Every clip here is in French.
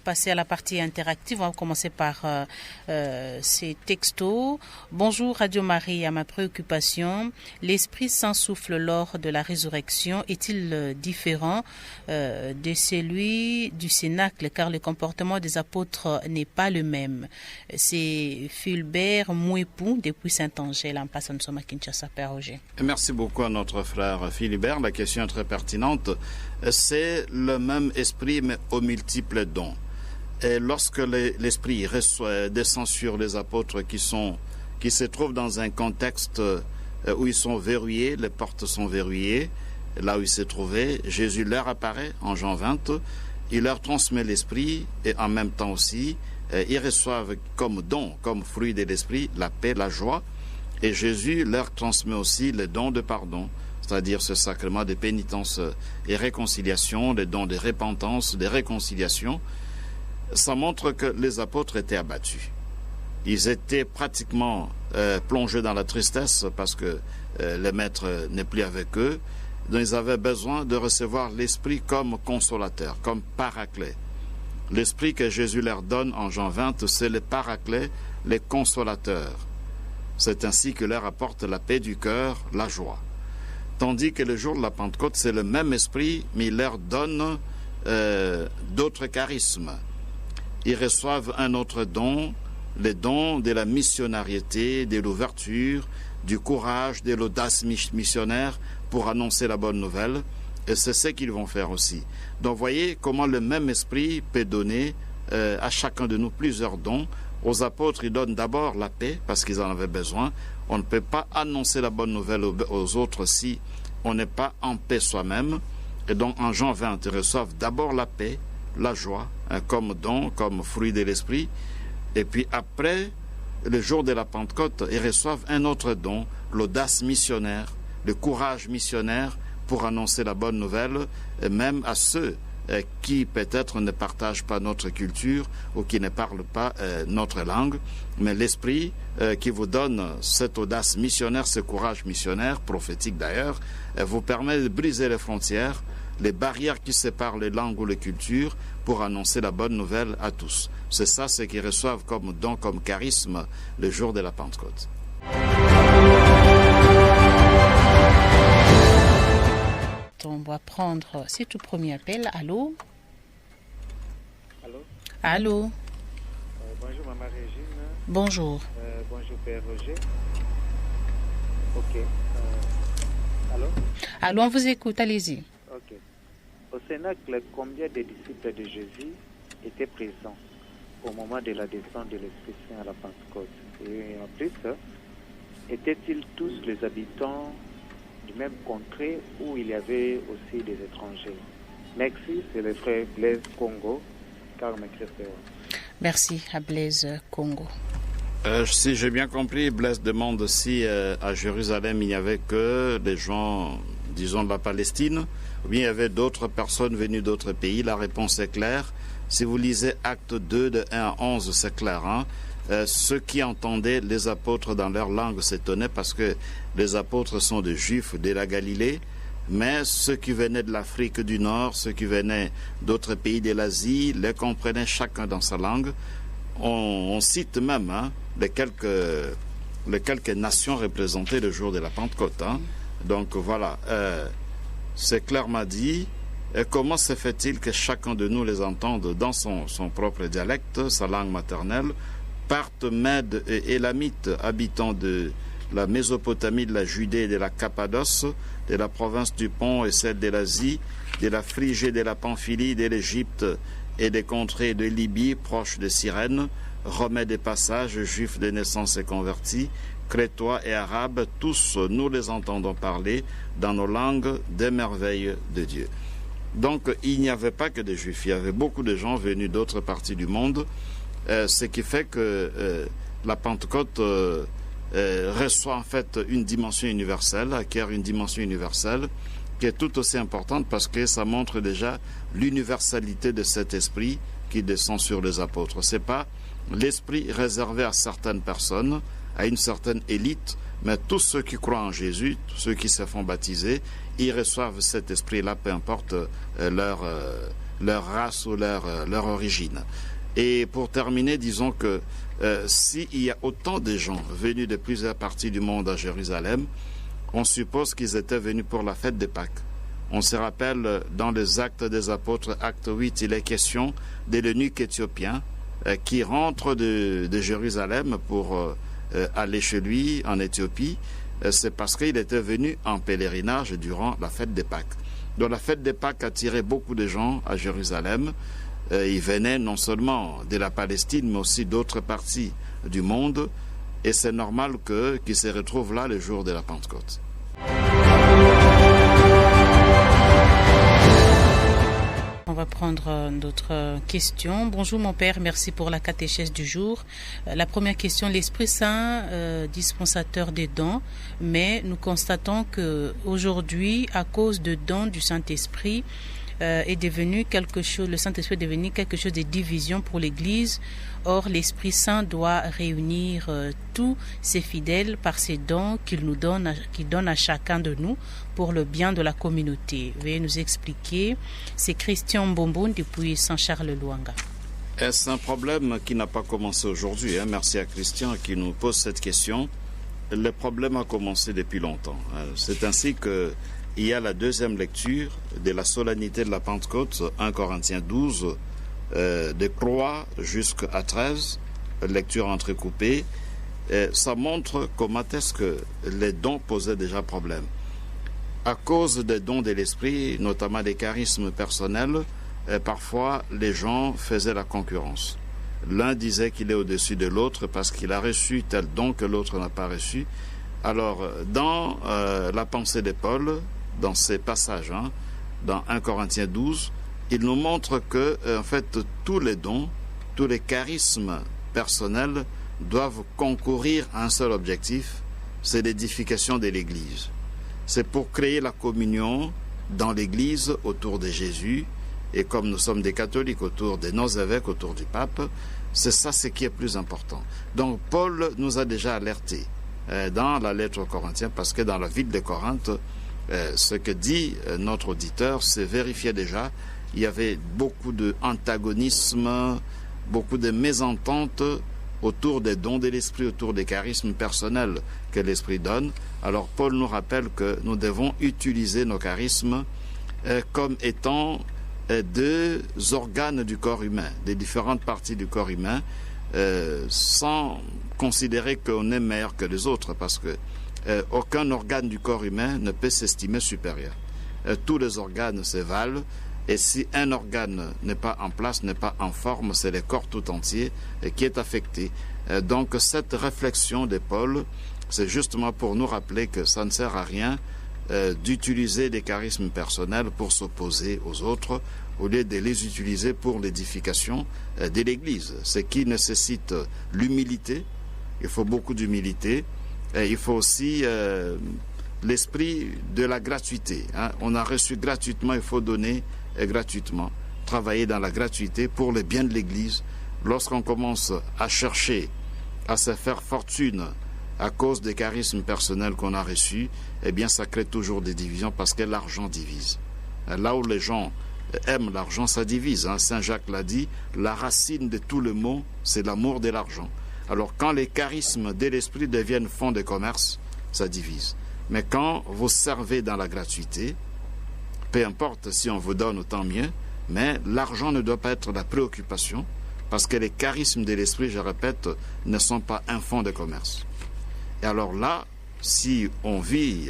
passer à la partie interactive. On va commencer par ces textos. Bonjour Radio Marie, à ma préoccupation, l'Esprit Saint souffle lors de la résurrection est-il différent de celui du Cénacle, car le comportement des apôtres n'est pas le même? C'est Fulbert Mouépou depuis Saint-Angèle, en passant de Soma Kinshasa, Père Roger. Merci beaucoup à notre frère Philibert. La question est très pertinente. C'est le même esprit, mais aux multiples dons. Et lorsque l'esprit descend sur les apôtres qui se trouvent dans un contexte où ils sont verrouillés, les portes sont verrouillées, là où ils se trouvaient, Jésus leur apparaît en Jean 20, il leur transmet l'esprit et en même temps aussi, ils reçoivent comme don, comme fruit de l'esprit, la paix, la joie, et Jésus leur transmet aussi les dons de pardon, c'est-à-dire ce sacrement de pénitence et réconciliation, les dons de repentance, de réconciliation. Ça montre que les apôtres étaient abattus. Ils étaient pratiquement plongés dans la tristesse parce que le maître n'est plus avec eux. Donc ils avaient besoin de recevoir l'Esprit comme consolateur, comme paraclet. L'Esprit que Jésus leur donne en Jean 20, c'est le paraclet, le consolateur. C'est ainsi que leur apporte la paix du cœur, la joie. Tandis que le jour de la Pentecôte, c'est le même Esprit, mais il leur donne d'autres charismes. Ils reçoivent un autre don, le don de la missionnariété, de l'ouverture, du courage, de l'audace missionnaire pour annoncer la bonne nouvelle. Et c'est ce qu'ils vont faire aussi. Donc voyez comment le même esprit peut donner à chacun de nous plusieurs dons. Aux apôtres, ils donnent d'abord la paix parce qu'ils en avaient besoin. On ne peut pas annoncer la bonne nouvelle aux autres si on n'est pas en paix soi-même. Et donc en Jean 20, ils reçoivent d'abord la paix, la joie, comme don, comme fruit de l'esprit. Et puis après, le jour de la Pentecôte, ils reçoivent un autre don, l'audace missionnaire, le courage missionnaire pour annoncer la bonne nouvelle, même à ceux qui peut-être ne partagent pas notre culture ou qui ne parlent pas notre langue. Mais l'Esprit qui vous donne cette audace missionnaire, ce courage missionnaire, prophétique d'ailleurs, vous permet de briser les frontières, les barrières qui séparent les langues ou les cultures pour annoncer la bonne nouvelle à tous. C'est ça ce qu'ils reçoivent comme don, comme charisme le jour de la Pentecôte. On va prendre ce tout premier appel. Allô? Allô? Allô? Bonjour Maman Régine. Bonjour. Bonjour Père Roger. Ok. Allô? Allô, on vous écoute, allez-y. Ok. Au Cénacle, combien de disciples de Jésus étaient présents au moment de la descente de l'Esprit Saint à la Pentecôte? Et en plus, étaient-ils tous les habitants du même contrée où il y avait aussi des étrangers? Merci, c'est le frère Blaise Congo, Carme Christophe. Merci à Blaise Congo. Si j'ai bien compris, Blaise demande si à Jérusalem il n'y avait que des gens, disons, de la Palestine, ou bien il y avait d'autres personnes venues d'autres pays. La réponse est claire. Si vous lisez Acte 2 de 1 à 11, c'est clair. Ceux qui entendaient les apôtres dans leur langue s'étonnaient parce que les apôtres sont des Juifs de la Galilée, mais ceux qui venaient de l'Afrique du Nord, ceux qui venaient d'autres pays de l'Asie, les comprenaient chacun dans sa langue. On cite même les quelques nations représentées le jour de la Pentecôte. Donc voilà, c'est clairement dit. Et comment se fait-il que chacun de nous les entende dans son propre dialecte, sa langue maternelle? Parthes, Mèdes et Élamites, habitants de la Mésopotamie, de la Judée et de la Cappadoce, de la province du Pont et celle de l'Asie, de la Phrygée, de la Pamphylie, de l'Égypte et des contrées de Libye, proches de Cyrène, Romains des passages, Juifs de naissance et convertis, Crétois et Arabes, tous nous les entendons parler dans nos langues des merveilles de Dieu. Donc il n'y avait pas que des Juifs, il y avait beaucoup de gens venus d'autres parties du monde, ce qui fait que la Pentecôte reçoit en fait une dimension universelle, acquiert une dimension universelle qui est tout aussi importante parce que ça montre déjà l'universalité de cet esprit qui descend sur les apôtres. C'est pas l'esprit réservé à certaines personnes, à une certaine élite, mais tous ceux qui croient en Jésus, tous ceux qui se font baptiser, ils reçoivent cet esprit-là, peu importe leur leur race ou leur origine. Et pour terminer, disons que s'il y a autant de gens venus de plusieurs parties du monde à Jérusalem, on suppose qu'ils étaient venus pour la fête de Pâques. On se rappelle dans les Actes des Apôtres, acte 8, il est question de l'eunuque éthiopien qui rentre de Jérusalem pour aller chez lui en Éthiopie. C'est parce qu'il était venu en pèlerinage durant la fête des Pâques. Donc la fête des Pâques attirait beaucoup de gens à Jérusalem. Ils venaient non seulement de la Palestine, mais aussi d'autres parties du monde. Et c'est normal qu'ils se retrouvent là le jour de la Pentecôte. On va prendre d'autres questions. Bonjour mon père, merci pour la catéchèse du jour. La première question, l'Esprit Saint, dispensateur des dons, mais nous constatons que aujourd'hui, à cause de dons du Saint-Esprit, est devenu quelque chose, le Saint-Esprit est devenu quelque chose de division pour l'Église. Or, l'Esprit Saint doit réunir tous ses fidèles par ses dons qu'il nous donne, qu'il donne à chacun de nous pour le bien de la communauté. Veuillez nous expliquer. C'est Christian Mbomboun depuis Saint-Charles-Luanga. C'est un problème qui n'a pas commencé aujourd'hui. Merci à Christian qui nous pose cette question. Le problème a commencé depuis longtemps. C'est ainsi que il y a la deuxième lecture de la solennité de la Pentecôte, 1 Corinthiens 12, de 3 jusqu'à 13, lecture entrecoupée. Ça montre comment est-ce que les dons posaient déjà problème. À cause des dons de l'esprit, notamment des charismes personnels, parfois les gens faisaient la concurrence. L'un disait qu'il est au-dessus de l'autre parce qu'il a reçu tel don que l'autre n'a pas reçu. Alors, dans la pensée de Paul, dans ces passages, dans 1 Corinthiens 12, il nous montre que, en fait, tous les dons, tous les charismes personnels doivent concourir à un seul objectif, c'est l'édification de l'Église. C'est pour créer la communion dans l'Église autour de Jésus, et comme nous sommes des catholiques autour de nos évêques, autour du pape, c'est ça ce qui est plus important. Donc Paul nous a déjà alertés dans la lettre aux Corinthiens, parce que dans la ville de Corinthe, ce que dit notre auditeur, c'est vérifié déjà. Il y avait beaucoup d'antagonisme, beaucoup de mésententes autour des dons de l'esprit, autour des charismes personnels que l'esprit donne. Alors Paul nous rappelle que nous devons utiliser nos charismes comme étant deux organes du corps humain, des différentes parties du corps humain, sans considérer qu'on est meilleur que les autres, parce que aucun organe du corps humain ne peut s'estimer supérieur. Tous les organes se valent, et si un organe n'est pas en place, n'est pas en forme, c'est le corps tout entier qui est affecté. Donc cette réflexion de Paul, c'est justement pour nous rappeler que ça ne sert à rien d'utiliser des charismes personnels pour s'opposer aux autres, au lieu de les utiliser pour l'édification de l'Église. Ce qui nécessite l'humilité, il faut beaucoup d'humilité, et il faut aussi l'esprit de la gratuité. On a reçu gratuitement, il faut donner gratuitement, travailler dans la gratuité pour le bien de l'Église. Lorsqu'on commence à chercher à se faire fortune à cause des charismes personnels qu'on a reçus, eh bien ça crée toujours des divisions parce que l'argent divise. Là où les gens aiment l'argent, ça divise. Saint Jacques l'a dit, la racine de tout le mot, c'est l'amour de l'argent. Alors quand les charismes de l'esprit deviennent fonds de commerce, ça divise. Mais quand vous servez dans la gratuité, peu importe si on vous donne autant mieux, mais l'argent ne doit pas être la préoccupation, parce que les charismes de l'esprit, je répète, ne sont pas un fonds de commerce. Et alors là, si on vit,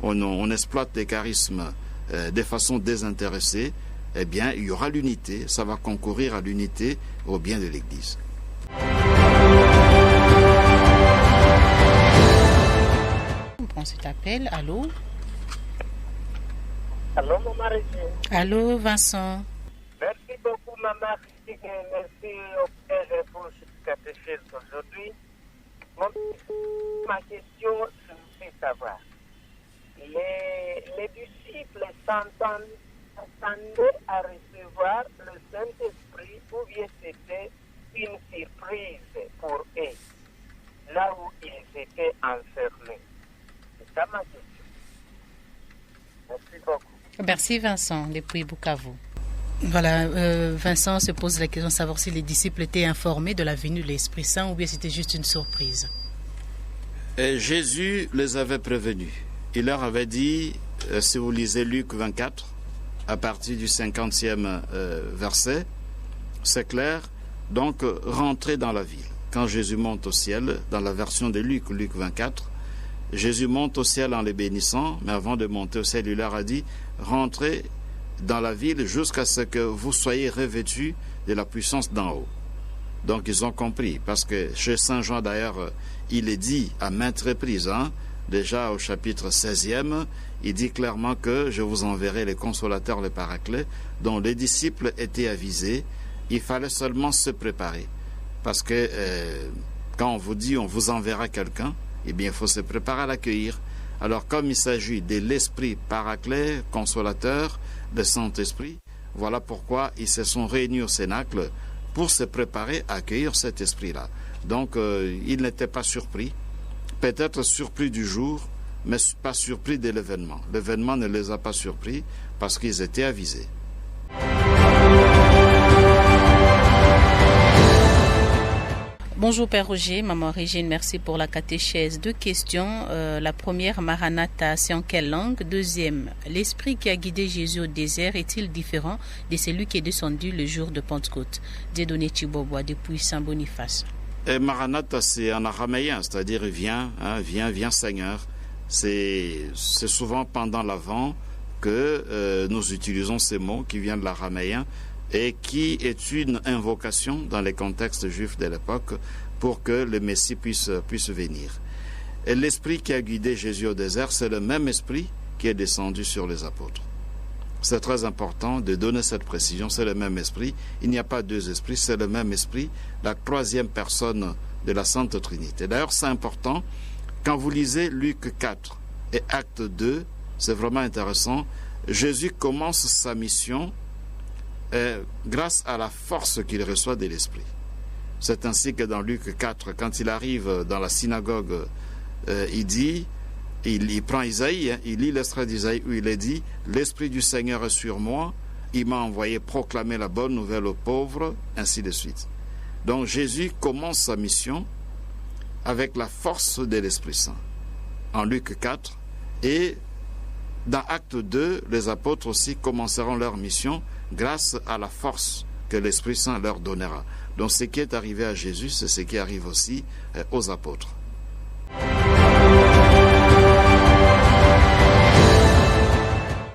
on exploite les charismes de façon désintéressée, eh bien, il y aura l'unité, ça va concourir à l'unité au bien de l'Église. On prend cet appel. Allô? Allô, Maman Régine. Allô, Vincent. Merci beaucoup, Maman Régine. Merci au Père pour cette catéchèse aujourd'hui. Ma question, je voudrais savoir. Les disciples s'entendaient à recevoir le Saint-Esprit ou bien c'était une surprise pour eux, là où ils étaient enfermés. C'est ça ma question. Merci beaucoup. Merci Vincent, depuis Bukavu. Voilà, Vincent se pose la question de savoir si les disciples étaient informés de la venue de l'Esprit Saint ou bien c'était juste une surprise. Et Jésus les avait prévenus. Il leur avait dit, si vous lisez Luc 24, à partir du 50e verset, c'est clair, donc rentrez dans la ville. Quand Jésus monte au ciel, dans la version de Luc 24, Jésus monte au ciel en les bénissant, mais avant de monter au ciel, il leur a dit, rentrez dans la ville jusqu'à ce que vous soyez revêtus de la puissance d'en haut. Donc ils ont compris, parce que chez Saint Jean d'ailleurs, il est dit à maintes reprises, déjà au chapitre 16e, il dit clairement que je vous enverrai les consolateurs, les paraclets, dont les disciples étaient avisés, il fallait seulement se préparer. Parce que quand on vous dit on vous enverra quelqu'un, eh bien il faut se préparer à l'accueillir. Alors comme il s'agit de l'Esprit paraclet, consolateur, le Saint-Esprit, voilà pourquoi ils se sont réunis au Cénacle pour se préparer à accueillir cet Esprit-là. Donc ils n'étaient pas surpris, peut-être surpris du jour, mais pas surpris de l'événement. L'événement ne les a pas surpris parce qu'ils étaient avisés. Bonjour Père Roger, Maman Régine, merci pour la catéchèse. 2 questions. La première, Maranatha, c'est en quelle langue? Deuxième, l'esprit qui a guidé Jésus au désert est-il différent de celui qui est descendu le jour de Pentecôte? Dieudonné Chibobois depuis Saint-Boniface. Et Maranatha, c'est en araméen, c'est-à-dire viens, viens Seigneur. C'est souvent pendant l'Avent que nous utilisons ces mots qui viennent de l'araméen et qui est une invocation dans les contextes juifs de l'époque pour que le Messie puisse venir. Et l'esprit qui a guidé Jésus au désert, c'est le même esprit qui est descendu sur les apôtres. C'est très important de donner cette précision, c'est le même esprit. Il n'y a pas 2 esprits, c'est le même esprit, la 3e personne de la Sainte Trinité. D'ailleurs, c'est important, quand vous lisez Luc 4 et Acte 2, c'est vraiment intéressant, Jésus commence sa mission grâce à la force qu'il reçoit de l'Esprit. C'est ainsi que dans Luc 4, quand il arrive dans la synagogue, il prend Isaïe, il lit l'extrait d'Isaïe où il est dit « L'Esprit du Seigneur est sur moi, il m'a envoyé proclamer la bonne nouvelle aux pauvres, ainsi de suite. » Donc Jésus commence sa mission avec la force de l'Esprit Saint, en Luc 4, et dans Acte 2, les apôtres aussi commenceront leur mission grâce à la force que l'Esprit Saint leur donnera. Donc ce qui est arrivé à Jésus, c'est ce qui arrive aussi aux apôtres.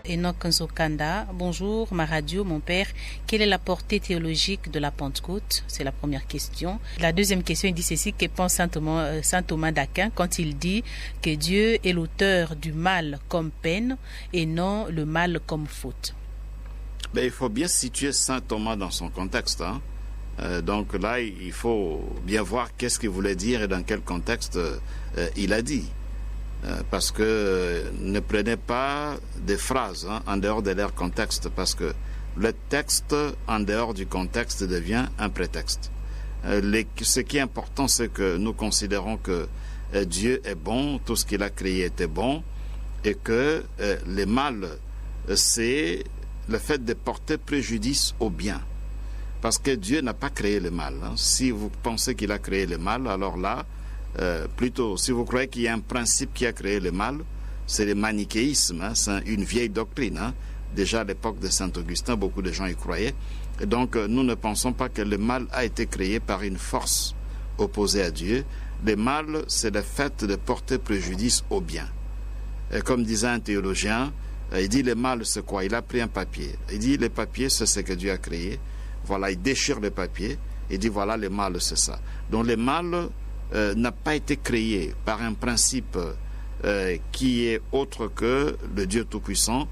Enoch Nzokanda, bonjour, ma radio, mon père. Quelle est la portée théologique de la Pentecôte? C'est la première question. La deuxième question, il dit ceci, que pense saint Thomas d'Aquin quand il dit que Dieu est l'auteur du mal comme peine et non le mal comme faute? Il faut bien situer saint Thomas dans son contexte. Donc là, il faut bien voir qu'est-ce qu'il voulait dire et dans quel contexte il a dit. Parce que ne prenez pas des phrases en dehors de leur contexte, parce que le texte en dehors du contexte devient un prétexte. Ce qui est important, c'est que nous considérons que Dieu est bon, tout ce qu'il a créé était bon, et que le mal, c'est le fait de porter préjudice au bien. Parce que Dieu n'a pas créé le mal. Si vous pensez qu'il a créé le mal, alors là, plutôt, si vous croyez qu'il y a un principe qui a créé le mal, c'est le manichéisme, c'est une vieille doctrine. Déjà à l'époque de Saint Augustin, beaucoup de gens y croyaient. Et donc, nous ne pensons pas que le mal a été créé par une force opposée à Dieu. Le mal, c'est le fait de porter préjudice au bien. Et comme disait un théologien, il dit le mal, c'est quoi? Il a pris un papier. Il dit le papier, c'est ce que Dieu a créé. Voilà, il déchire le papier. Il dit voilà, le mal, c'est ça. Donc, le mal n'a pas été créé par un principe qui est autre que le Dieu Tout-Puissant.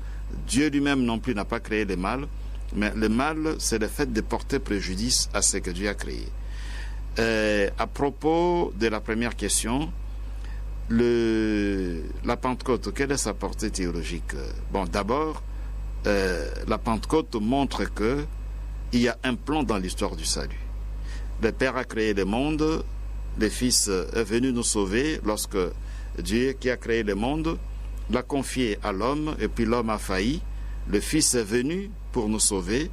Dieu lui-même non plus n'a pas créé le mal, mais le mal, c'est le fait de porter préjudice à ce que Dieu a créé. À propos de la première question, la Pentecôte, quelle est sa portée théologique? Bon, d'abord, la Pentecôte montre que il y a un plan dans l'histoire du salut. Le Père a créé le monde, le Fils est venu nous sauver lorsque Dieu qui a créé le monde l'a confié à l'homme et puis l'homme a failli. Le Fils est venu pour nous sauver,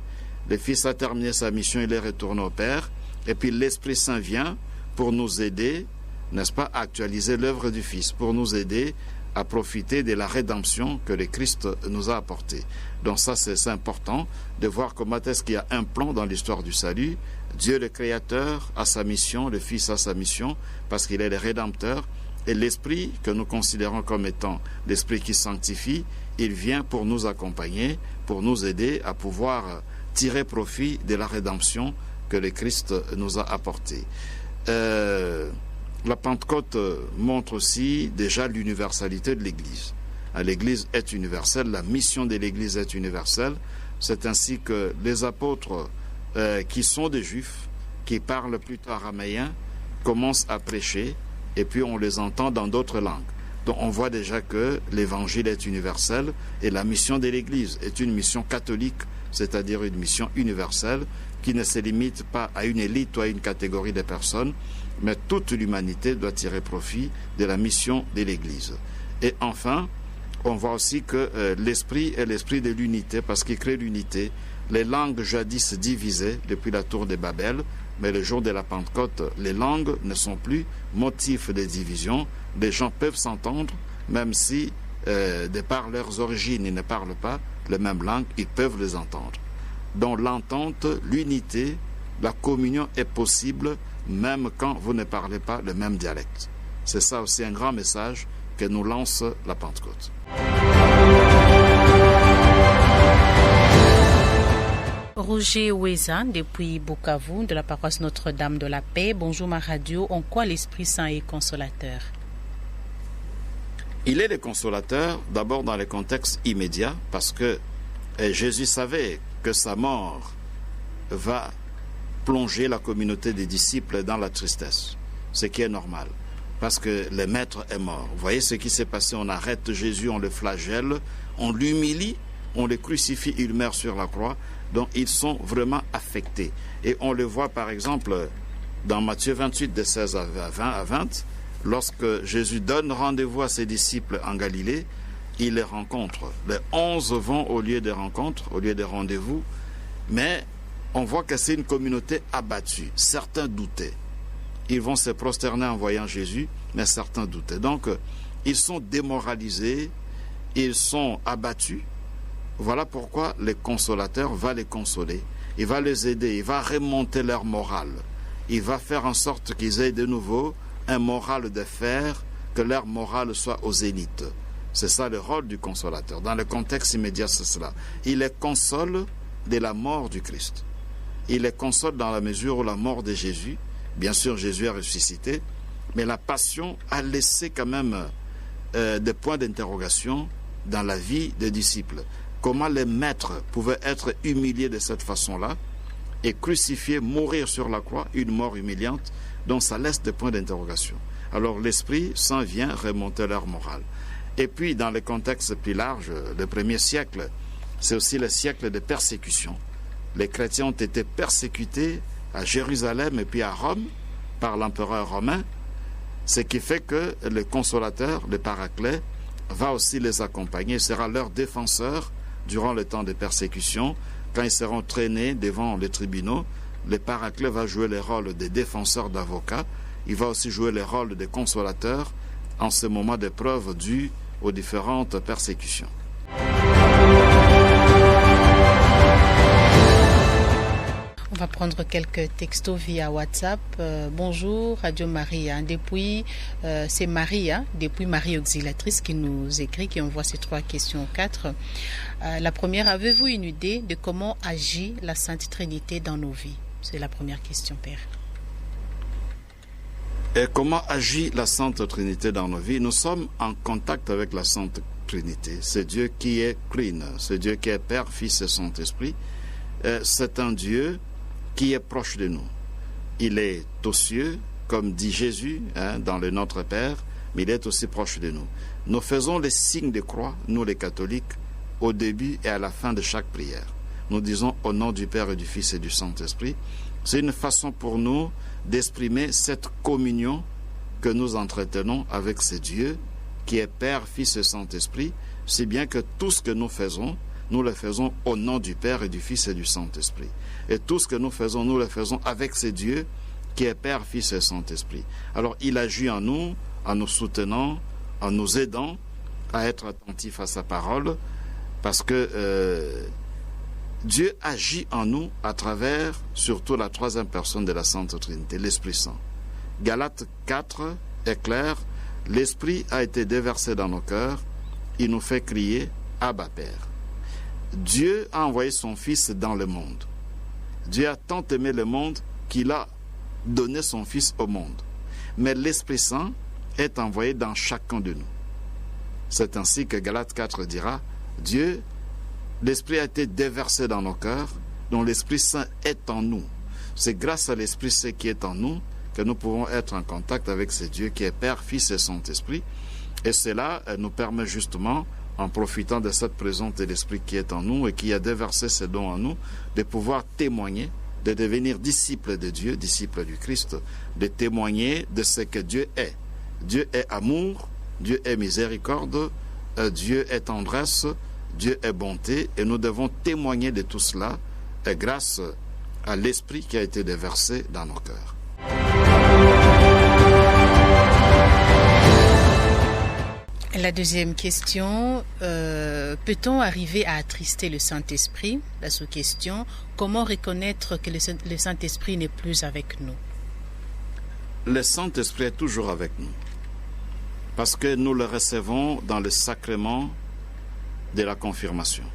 Le Fils a terminé sa mission, il est retourné au Père. Et puis l'Esprit Saint vient pour nous aider, n'est-ce pas, à actualiser l'œuvre du Fils, pour nous aider à profiter de la rédemption que le Christ nous a apportée. Donc ça, c'est important de voir comment est-ce qu'il y a un plan dans l'histoire du salut. Dieu le Créateur a sa mission, le Fils a sa mission, parce qu'il est le Rédempteur. Et l'Esprit, que nous considérons comme étant l'Esprit qui sanctifie, il vient pour nous accompagner, pour nous aider à pouvoir tirer profit de la rédemption que le Christ nous a apportée. La Pentecôte montre aussi déjà l'universalité de l'Église. L'Église est universelle, la mission de l'Église est universelle. C'est ainsi que les apôtres qui sont des Juifs, qui parlent plutôt araméen, commencent à prêcher et puis on les entend dans d'autres langues. Donc on voit déjà que l'Évangile est universel et la mission de l'Église est une mission catholique, c'est-à-dire une mission universelle qui ne se limite pas à une élite ou à une catégorie de personnes, mais toute l'humanité doit tirer profit de la mission de l'Église. Et enfin, on voit aussi que l'Esprit est l'esprit de l'unité parce qu'il crée l'unité. Les langues jadis divisées depuis la tour de Babel, mais le jour de la Pentecôte, les langues ne sont plus motifs de division. Les gens peuvent s'entendre, même si, de par leurs origines, ils ne parlent pas les mêmes langues, ils peuvent les entendre. Donc l'entente, l'unité, la communion est possible même quand vous ne parlez pas le même dialecte. C'est ça aussi un grand message que nous lance la Pentecôte. Roger Oueza, depuis Bukavu, de la paroisse Notre-Dame de la Paix. Bonjour ma radio. En quoi l'Esprit Saint est consolateur? Il est le consolateur d'abord dans le contexte immédiat parce que Jésus savait que sa mort va plonger la communauté des disciples dans la tristesse, ce qui est normal parce que le maître est mort. Vous voyez ce qui s'est passé, on arrête Jésus, on le flagelle, on l'humilie, on le crucifie, il meurt sur la croix. Donc ils sont vraiment affectés. Et on le voit par exemple dans Matthieu 28, de 16 à 20, lorsque Jésus donne rendez-vous à ses disciples en Galilée, il les rencontre. Les 11 vont au lieu de rencontre, au lieu de rendez-vous, mais on voit que c'est une communauté abattue. Certains doutaient. Ils vont se prosterner en voyant Jésus, mais certains doutaient. Donc ils sont démoralisés, ils sont abattus. Voilà pourquoi le consolateur va les consoler, il va les aider, il va remonter leur morale, il va faire en sorte qu'ils aient de nouveau un moral de fer, que leur morale soit au zénith. C'est ça le rôle du consolateur. Dans le contexte immédiat, c'est cela. Il les console de la mort du Christ. Il les console dans la mesure où la mort de Jésus, bien sûr Jésus est ressuscité, mais la passion a laissé quand même des points d'interrogation dans la vie des disciples. Comment les maîtres pouvaient être humiliés de cette façon-là et crucifiés, mourir sur la croix, une mort humiliante, donc ça laisse des points d'interrogation. Alors l'Esprit Saint vient remonter leur morale. Et puis dans le contexte plus large, le premier siècle, c'est aussi le siècle de persécution. Les chrétiens ont été persécutés à Jérusalem et puis à Rome par l'empereur romain, ce qui fait que le consolateur, le paraclet, va aussi les accompagner, sera leur défenseur durant le temps de persécution. Quand ils seront traînés devant les tribunaux, le paraclet va jouer le rôle de défenseur d'avocats. Il va aussi jouer le rôle de consolateur en ce moment d'épreuve dû aux différentes persécutions. On va prendre quelques textos via WhatsApp. Bonjour Radio Maria. Depuis, c'est Maria, depuis Marie Auxiliatrice qui nous écrit, qui envoie ces 3 questions 4. La première, avez-vous une idée de comment agit la Sainte Trinité dans nos vies? C'est la première question, Père. Et comment agit la Sainte Trinité dans nos vies? Nous sommes en contact avec la Sainte Trinité. C'est Dieu qui est Trine, c'est Dieu qui est Père, Fils et Saint-Esprit. C'est un Dieu qui est proche de nous. Il est aux cieux, comme dit Jésus dans le Notre Père, mais il est aussi proche de nous. Nous faisons les signes de croix, nous les catholiques, au début et à la fin de chaque prière. Nous disons au nom du Père et du Fils et du Saint-Esprit. C'est une façon pour nous d'exprimer cette communion que nous entretenons avec ce Dieu qui est Père, Fils et Saint-Esprit, si bien que tout ce que nous faisons, nous le faisons au nom du Père et du Fils et du Saint-Esprit. Et tout ce que nous le faisons avec ce Dieu qui est Père, Fils et Saint-Esprit. Alors il agit en nous soutenant, en nous aidant à être attentifs à sa parole, parce que Dieu agit en nous à travers surtout la troisième personne de la Sainte Trinité, l'Esprit Saint. Galates 4 est clair, l'Esprit a été déversé dans nos cœurs, il nous fait crier Abba Père. Dieu a envoyé son Fils dans le monde. Dieu a tant aimé le monde qu'il a donné son Fils au monde. Mais l'Esprit Saint est envoyé dans chacun de nous. C'est ainsi que Galates 4 dira, l'Esprit a été déversé dans nos cœurs, dont l'Esprit Saint est en nous. C'est grâce à l'Esprit Saint qui est en nous que nous pouvons être en contact avec ce Dieu qui est Père, Fils et Saint-Esprit. Et cela nous permet justement, en profitant de cette présence de l'Esprit qui est en nous et qui a déversé ses dons en nous, de pouvoir témoigner, de devenir disciples de Dieu, disciples du Christ, de témoigner de ce que Dieu est. Dieu est amour, Dieu est miséricorde, Dieu est tendresse, Dieu est bonté, et nous devons témoigner de tout cela grâce à l'Esprit qui a été déversé dans nos cœurs. La deuxième question, peut-on arriver à attrister le Saint-Esprit? La sous-question, comment reconnaître que le Saint-Esprit n'est plus avec nous? Le Saint-Esprit est toujours avec nous, parce que nous le recevons dans le sacrement de la confirmation.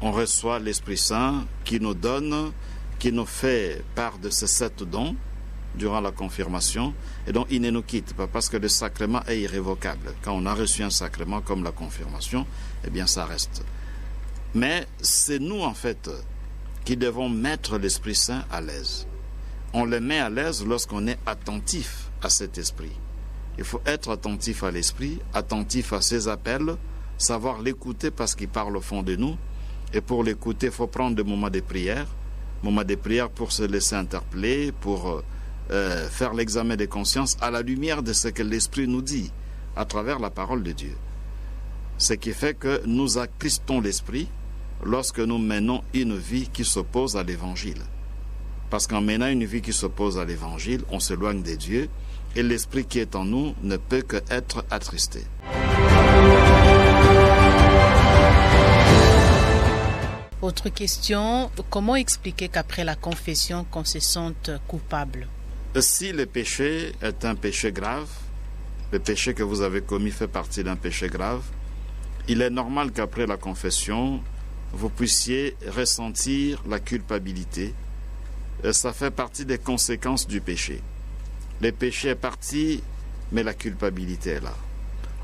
On reçoit l'Esprit Saint qui nous donne, qui nous fait part de ces 7 dons durant la confirmation, et donc il ne nous quitte pas, parce que le sacrement est irrévocable. Quand on a reçu un sacrement comme la confirmation, eh bien ça reste. Mais c'est nous en fait qui devons mettre l'Esprit Saint à l'aise. On le met à l'aise lorsqu'on est attentif à cet Esprit. Il faut être attentif à l'Esprit, attentif à ses appels, savoir l'écouter parce qu'il parle au fond de nous. Et pour l'écouter, il faut prendre des moments de prière pour se laisser interpeller, pour faire l'examen de conscience à la lumière de ce que l'Esprit nous dit à travers la parole de Dieu. Ce qui fait que nous attristons l'Esprit lorsque nous menons une vie qui s'oppose à l'Évangile. Parce qu'en menant une vie qui s'oppose à l'Évangile, on s'éloigne de Dieu et l'Esprit qui est en nous ne peut qu'être attristé. Autre question, comment expliquer qu'après la confession, qu'on se sente coupable? Si le péché est un péché grave, le péché que vous avez commis fait partie d'un péché grave, il est normal qu'après la confession, vous puissiez ressentir la culpabilité. Ça fait partie des conséquences du péché. Le péché est parti, mais la culpabilité est là.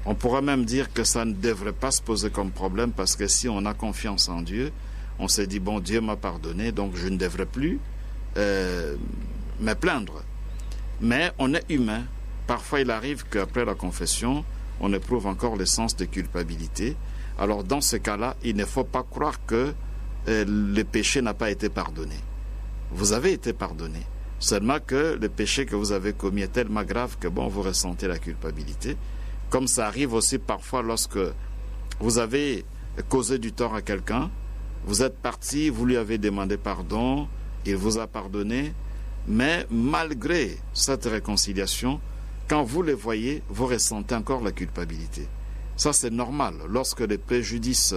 On pourrait même dire que ça ne devrait pas se poser comme problème, parce que si on a confiance en Dieu, on s'est dit, bon, Dieu m'a pardonné, donc je ne devrais plus me plaindre. Mais on est humain. Parfois, il arrive qu'après la confession, on éprouve encore le sens de culpabilité. Alors, dans ce cas-là, il ne faut pas croire que le péché n'a pas été pardonné. Vous avez été pardonné. Seulement que le péché que vous avez commis est tellement grave que, bon, vous ressentez la culpabilité. Comme ça arrive aussi parfois lorsque vous avez causé du tort à quelqu'un, vous êtes parti, vous lui avez demandé pardon, il vous a pardonné, mais malgré cette réconciliation, quand vous le voyez, vous ressentez encore la culpabilité. Ça, c'est normal. Lorsque le préjudice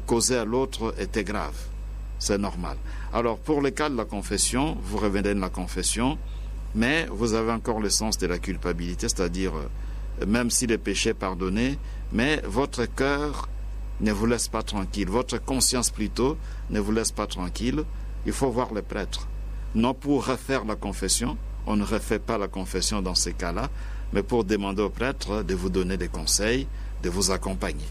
causé à l'autre était grave, c'est normal. Alors, pour le cas de la confession, vous revenez de la confession, mais vous avez encore le sens de la culpabilité, c'est-à-dire, même si le péché est pardonné, mais votre cœur ne vous laisse pas tranquille, votre conscience plutôt ne vous laisse pas tranquille. Il faut voir le prêtre. Non pour refaire la confession, on ne refait pas la confession dans ces cas-là, mais pour demander au prêtre de vous donner des conseils, de vous accompagner.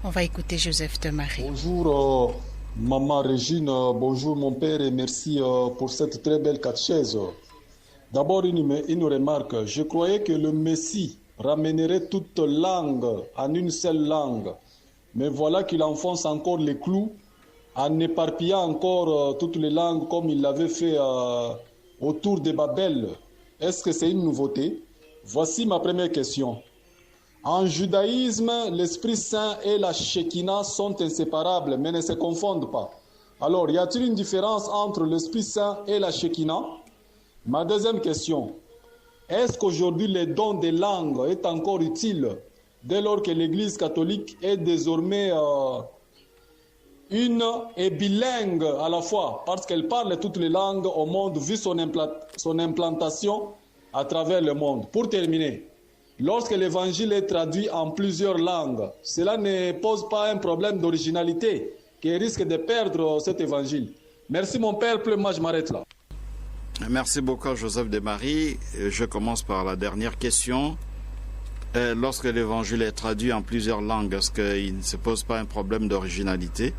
On va écouter Joseph de Marie. Bonjour maman Régine, bonjour mon père et merci pour cette très belle catéchèse. D'abord une remarque, je croyais que le Messie ramènerait toute langue en une seule langue. Mais voilà qu'il enfonce encore les clous en éparpillant encore toutes les langues comme il l'avait fait autour de Babel. Est-ce que c'est une nouveauté? Voici ma première question. En judaïsme, l'Esprit Saint et la Shekinah sont inséparables, mais ne se confondent pas. Alors, y a-t-il une différence entre l'Esprit Saint et la Shekinah? Ma deuxième question, est-ce qu'aujourd'hui le don des langues est encore utile dès lors que l'Église catholique est désormais une et bilingue à la fois, parce qu'elle parle toutes les langues au monde vu son implantation à travers le monde? Pour terminer, lorsque l'évangile est traduit en plusieurs langues, cela ne pose pas un problème d'originalité qui risque de perdre cet évangile? Merci mon père, moi je m'arrête là. Merci beaucoup Joseph de Marie. Je commence par la dernière question. Lorsque l'évangile est traduit en plusieurs langues, est-ce qu'il ne se pose pas un problème d'originalité?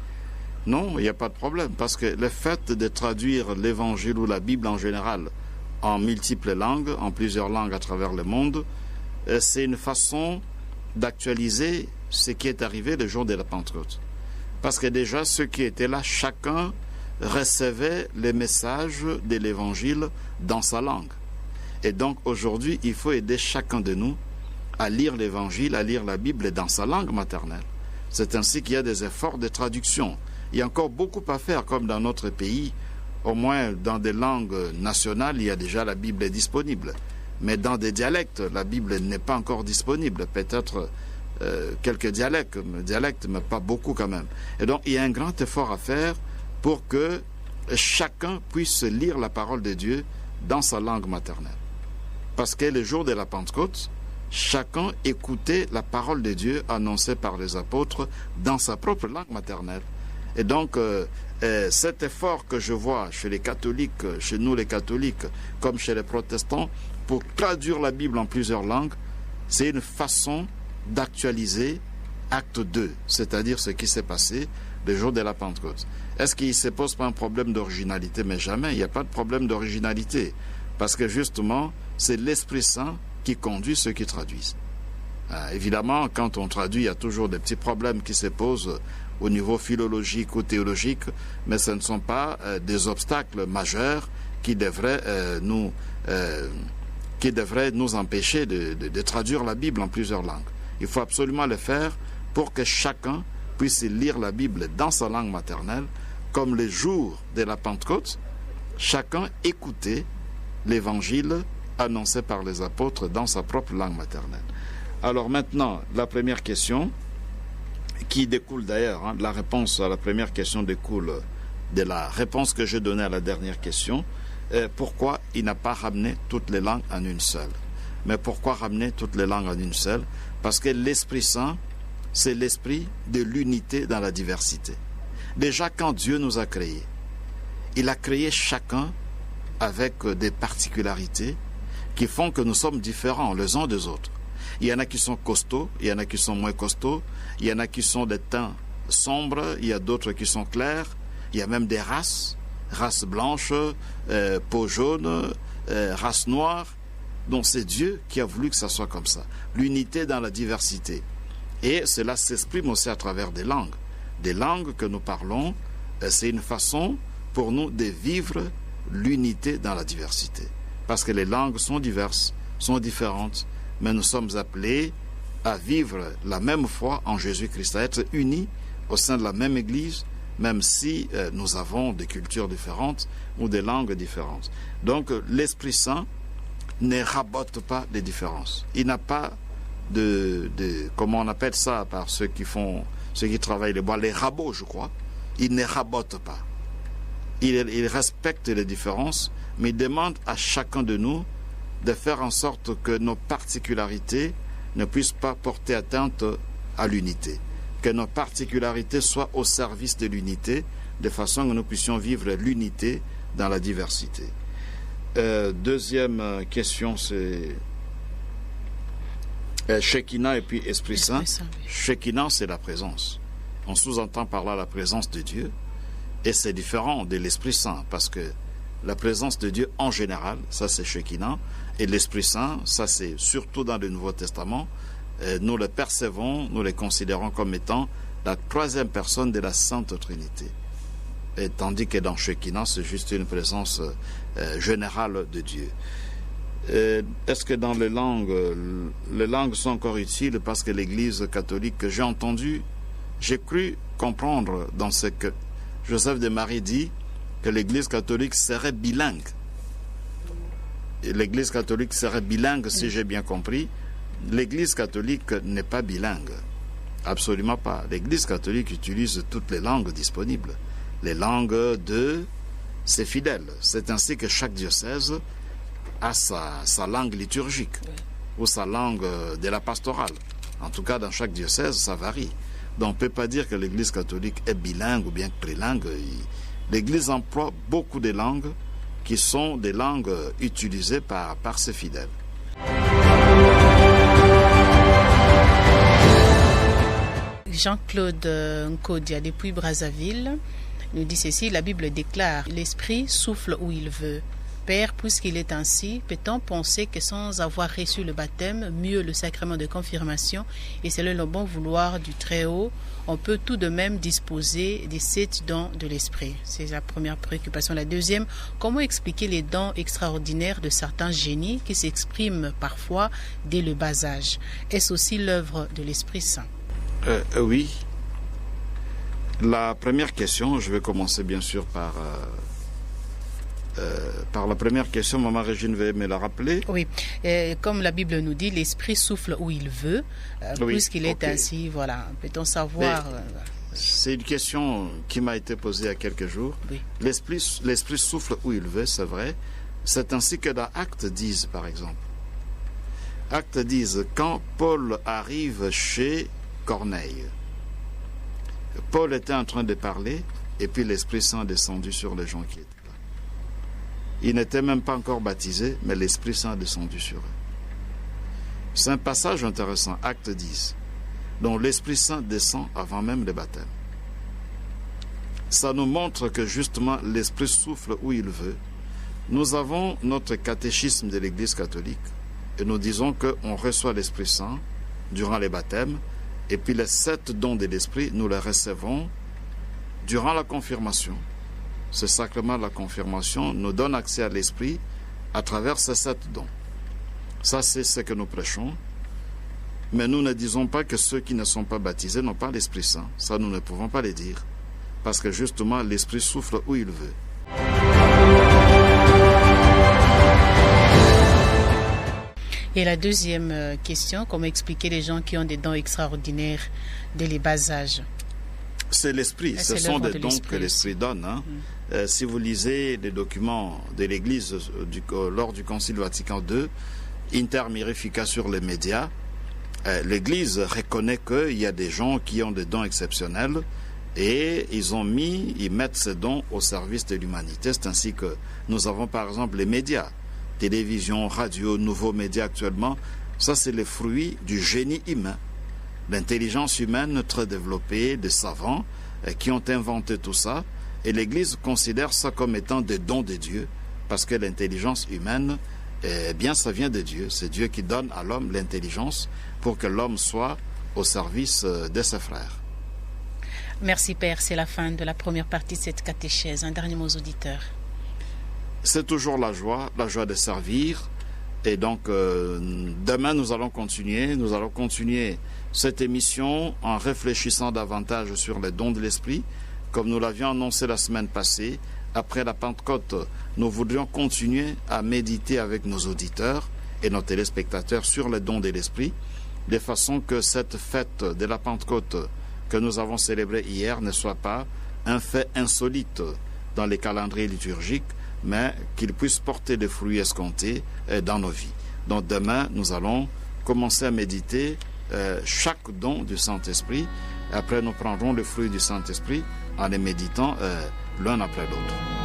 Non, il n'y a pas de problème, parce que le fait de traduire l'évangile ou la Bible en général en multiples langues, en plusieurs langues à travers le monde, c'est une façon d'actualiser ce qui est arrivé le jour de la Pentecôte. Parce que déjà, ceux qui étaient là, chacun recevait les messages de l'évangile dans sa langue. Et donc aujourd'hui, il faut aider chacun de nous à lire l'évangile, à lire la Bible dans sa langue maternelle. C'est ainsi qu'il y a des efforts de traduction. Il y a encore beaucoup à faire, comme dans notre pays. Au moins dans des langues nationales, il y a déjà la Bible disponible. Mais dans des dialectes, la Bible n'est pas encore disponible. Peut-être quelques dialectes, mais pas beaucoup quand même. Et donc, il y a un grand effort à faire pour que chacun puisse lire la parole de Dieu dans sa langue maternelle. Parce que le jour de la Pentecôte, chacun écoutait la parole de Dieu annoncée par les apôtres dans sa propre langue maternelle. Et donc, cet effort que je vois chez les catholiques, chez nous les catholiques, comme chez les protestants, pour traduire la Bible en plusieurs langues, c'est une façon d'actualiser acte 2, c'est-à-dire ce qui s'est passé le jour de la Pentecôte. Est-ce qu'il ne se pose pas un problème d'originalité? Mais jamais, il n'y a pas de problème d'originalité. Parce que justement, c'est l'Esprit Saint qui conduit ceux qui traduisent. Évidemment, quand on traduit, il y a toujours des petits problèmes qui se posent au niveau philologique ou théologique, mais ce ne sont pas des obstacles majeurs qui devraient nous empêcher de traduire la Bible en plusieurs langues. Il faut absolument le faire pour que chacun puisse lire la Bible dans sa langue maternelle, comme le jour de la Pentecôte, chacun écoutait l'évangile annoncé par les apôtres dans sa propre langue maternelle. Alors maintenant, la première question, qui découle d'ailleurs, la réponse à la première question découle de la réponse que j'ai donnée à la dernière question. Pourquoi il n'a pas ramené toutes les langues en une seule? Mais pourquoi ramener toutes les langues en une seule? Parce que l'Esprit Saint, c'est l'esprit de l'unité dans la diversité. Déjà, quand Dieu nous a créés, il a créé chacun avec des particularités qui font que nous sommes différents les uns des autres. Il y en a qui sont costauds, il y en a qui sont moins costauds, il y en a qui sont des teints sombres, il y a d'autres qui sont clairs, il y a même des races blanches, peau jaune, race noire. Donc c'est Dieu qui a voulu que ça soit comme ça. L'unité dans la diversité. Et cela s'exprime aussi à travers des langues. Des langues que nous parlons, c'est une façon pour nous de vivre l'unité dans la diversité. Parce que les langues sont diverses, sont différentes, mais nous sommes appelés à vivre la même foi en Jésus-Christ, à être unis au sein de la même Église, même si nous avons des cultures différentes ou des langues différentes. Donc l'Esprit Saint ne rabote pas les différences. Il n'a pas comment on appelle ça par ceux qui travaillent les bois, les rabots, je crois. Il ne rabote pas. Il respecte les différences, mais il demande à chacun de nous de faire en sorte que nos particularités ne puissent pas porter atteinte à l'unité. Que nos particularités soient au service de l'unité, de façon que nous puissions vivre l'unité dans la diversité. Deuxième question, c'est Shekinah et puis Esprit Saint. Shekinah, c'est la présence. On sous-entend par là la présence de Dieu, et c'est différent de l'Esprit Saint, parce que la présence de Dieu en général, ça c'est Shekinah, et l'Esprit Saint, ça c'est surtout dans le Nouveau Testament, nous le percevons, nous le considérons comme étant la troisième personne de la Sainte Trinité. Et tandis que dans Shekinah, c'est juste une présence générale de Dieu. Est-ce que dans les langues sont encore utiles parce que l'Église catholique que j'ai entendu, j'ai cru comprendre dans ce que Joseph de Marie dit, que l'Église catholique serait bilingue. L'Église catholique serait bilingue, si j'ai bien compris. L'Église catholique n'est pas bilingue. Absolument pas. L'Église catholique utilise toutes les langues disponibles. Les langues de ses fidèles. C'est ainsi que chaque diocèse a sa langue liturgique ou sa langue de la pastorale. En tout cas, dans chaque diocèse, ça varie. Donc, on ne peut pas dire que l'Église catholique est bilingue ou bien trilingue. L'Église emploie beaucoup de langues qui sont des langues utilisées par ses fidèles. Jean-Claude Nkodia, depuis Brazzaville, nous dit ceci, la Bible déclare « L'Esprit souffle où il veut ». Père, puisqu'il est ainsi, peut-on penser que sans avoir reçu le baptême, mieux le sacrement de confirmation, et selon le bon vouloir du Très-Haut, on peut tout de même disposer des 7 dons de l'Esprit? C'est la première préoccupation. La deuxième, comment expliquer les dons extraordinaires de certains génies qui s'expriment parfois dès le bas âge? Est-ce aussi l'œuvre de l'Esprit Saint? Oui. La première question, je vais commencer bien sûr par la première question, Maman Régine va me la rappeler. Oui, comme la Bible nous dit, l'Esprit souffle où il veut, puisqu'il est ainsi, voilà, peut-on savoir... C'est une question qui m'a été posée il y a quelques jours. Oui. L'Esprit souffle où il veut, c'est vrai. C'est ainsi que dans Actes 10, par exemple. Actes 10, quand Paul arrive chez Corneille, Paul était en train de parler, et puis l'Esprit Saint est descendu sur les gens qui étaient. Ils n'étaient même pas encore baptisés, mais l'Esprit Saint est descendu sur eux. C'est un passage intéressant, Acte 10, dont l'Esprit Saint descend avant même le baptême. Ça nous montre que justement l'Esprit souffle où il veut. Nous avons notre catéchisme de l'Église catholique et nous disons qu'on reçoit l'Esprit Saint durant les baptêmes et puis les 7 dons de l'Esprit, nous les recevons durant la confirmation. Ce sacrement de la confirmation nous donne accès à l'Esprit à travers ces 7 dons. Ça, c'est ce que nous prêchons. Mais nous ne disons pas que ceux qui ne sont pas baptisés n'ont pas l'Esprit Saint. Ça, nous ne pouvons pas le dire. Parce que justement, l'Esprit souffle où il veut. Et la deuxième question, comment expliquer les gens qui ont des dons extraordinaires dès les bas âges? C'est l'Esprit, ce sont des dons que l'Esprit donne. Hein. Si vous lisez les documents de l'Église lors du Concile Vatican II, Inter Mirifica sur les médias, l'Église reconnaît qu'il y a des gens qui ont des dons exceptionnels et ils mettent ces dons au service de l'humanité. C'est ainsi que nous avons par exemple les médias, télévision, radio, nouveaux médias actuellement. Ça, c'est le fruit du génie humain. L'intelligence humaine très développée, des savants qui ont inventé tout ça. Et l'Église considère ça comme étant des dons de Dieu, parce que l'intelligence humaine, eh bien, ça vient de Dieu. C'est Dieu qui donne à l'homme l'intelligence pour que l'homme soit au service de ses frères. Merci Père, c'est la fin de la première partie de cette catéchèse. Un dernier mot aux auditeurs. C'est toujours la joie de servir. Et donc, demain, nous allons continuer cette émission en réfléchissant davantage sur les dons de l'Esprit. Comme nous l'avions annoncé la semaine passée, après la Pentecôte, nous voudrions continuer à méditer avec nos auditeurs et nos téléspectateurs sur les dons de l'Esprit, de façon que cette fête de la Pentecôte que nous avons célébrée hier ne soit pas un fait insolite dans les calendriers liturgiques, mais qu'il puisse porter des fruits escomptés dans nos vies. Donc demain, nous allons commencer à méditer chaque don du Saint-Esprit. Après, nous prendrons le fruit du Saint-Esprit en les méditant l'un après l'autre.